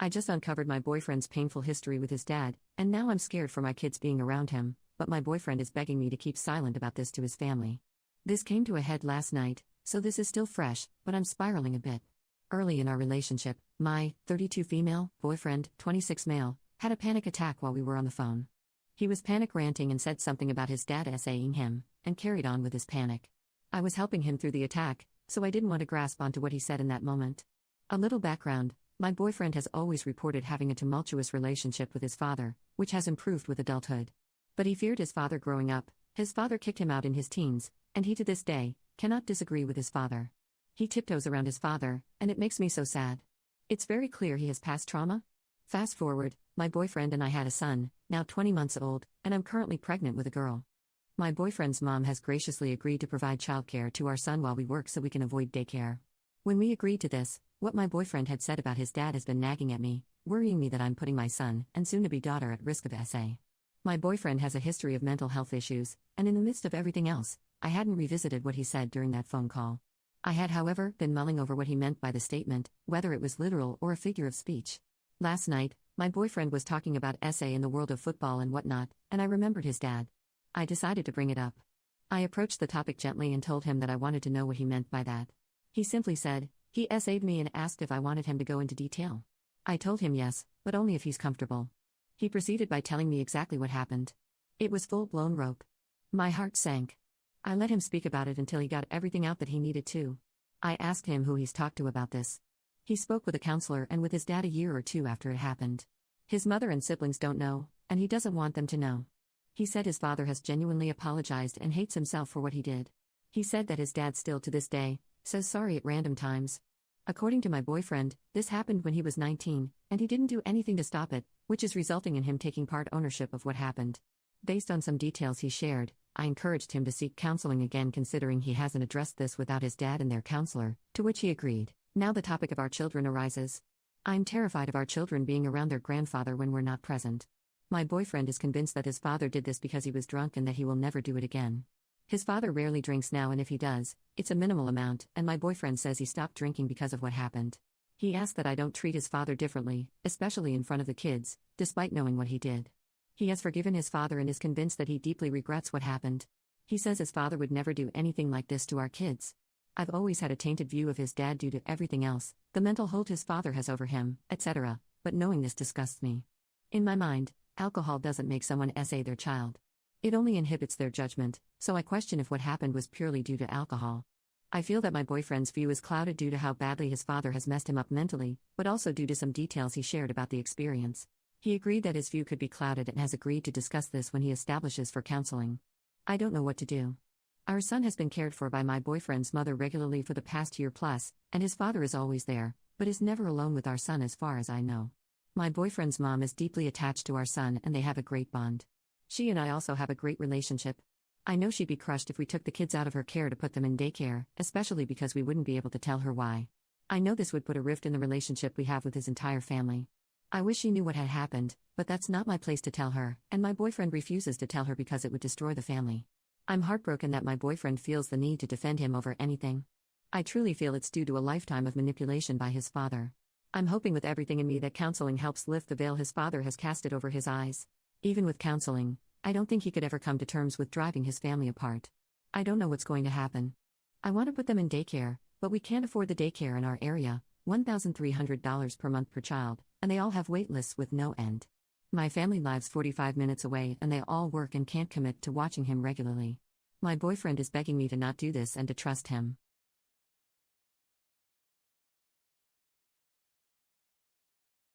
I just uncovered my boyfriend's painful history with his dad, and now I'm scared for my kids being around him, but my boyfriend is begging me to keep silent about this to his family. This came to a head last night, so this is still fresh, but I'm spiraling a bit. Early in our relationship, my 32 female boyfriend, 26 male, had a panic attack while we were on the phone. He was panic ranting and said something about his dad essaying him, and carried on with his panic. I was helping him through the attack, so I didn't want to grasp onto what he said in that moment. A little background: my boyfriend has always reported having a tumultuous relationship with his father, which has improved with adulthood. But he feared his father growing up. His father kicked him out in his teens, and he to this day cannot disagree with his father. He tiptoes around his father, and it makes me so sad. It's very clear he has past trauma. Fast forward, my boyfriend and I had a son, now 20 months old, and I'm currently pregnant with a girl. My boyfriend's mom has graciously agreed to provide childcare to our son while we work so we can avoid daycare. When we agreed to this, what my boyfriend had said about his dad has been nagging at me, worrying me that I'm putting my son and soon-to-be daughter at risk of SA. My boyfriend has a history of mental health issues, and in the midst of everything else, I hadn't revisited what he said during that phone call. I had, however, been mulling over what he meant by the statement, whether it was literal or a figure of speech. Last night, my boyfriend was talking about SA in the world of football and whatnot, and I remembered his dad. I decided to bring it up. I approached the topic gently and told him that I wanted to know what he meant by that. He simply said, he SA'd me and asked if I wanted him to go into detail. I told him yes, but only if he's comfortable. He proceeded by telling me exactly what happened. It was full-blown rope. My heart sank. I let him speak about it until he got everything out that he needed to. I asked him who he's talked to about this. He spoke with a counselor and with his dad a year or two after it happened. His mother and siblings don't know, and he doesn't want them to know. He said his father has genuinely apologized and hates himself for what he did. He said that his dad still to this day says sorry at random times. According to my boyfriend, this happened when he was 19, and he didn't do anything to stop it, which is resulting in him taking part ownership of what happened. Based on some details he shared, I encouraged him to seek counseling again, considering he hasn't addressed this without his dad and their counselor, to which he agreed. Now the topic of our children arises. I'm terrified of our children being around their grandfather when we're not present. My boyfriend is convinced that his father did this because he was drunk and that he will never do it again. His father rarely drinks now, and if he does, it's a minimal amount, and my boyfriend says he stopped drinking because of what happened. He asked that I don't treat his father differently, especially in front of the kids, despite knowing what he did. He has forgiven his father and is convinced that he deeply regrets what happened. He says his father would never do anything like this to our kids. I've always had a tainted view of his dad due to everything else, the mental hold his father has over him, etc., but knowing this disgusts me. In my mind, alcohol doesn't make someone SA their child. It only inhibits their judgment, so I question if what happened was purely due to alcohol. I feel that my boyfriend's view is clouded due to how badly his father has messed him up mentally, but also due to some details he shared about the experience. He agreed that his view could be clouded and has agreed to discuss this when he establishes for counseling. I don't know what to do. Our son has been cared for by my boyfriend's mother regularly for the past year plus, and his father is always there, but is never alone with our son as far as I know. My boyfriend's mom is deeply attached to our son and they have a great bond. She and I also have a great relationship. I know she'd be crushed if we took the kids out of her care to put them in daycare, especially because we wouldn't be able to tell her why. I know this would put a rift in the relationship we have with his entire family. I wish she knew what had happened, but that's not my place to tell her, and my boyfriend refuses to tell her because it would destroy the family. I'm heartbroken that my boyfriend feels the need to defend him over anything. I truly feel it's due to a lifetime of manipulation by his father. I'm hoping with everything in me that counseling helps lift the veil his father has casted over his eyes. Even with counseling, I don't think he could ever come to terms with driving his family apart. I don't know what's going to happen. I want to put them in daycare, but we can't afford the daycare in our area, $1,300 per month per child, and they all have wait lists with no end. My family lives 45 minutes away and they all work and can't commit to watching him regularly. My boyfriend is begging me to not do this and to trust him.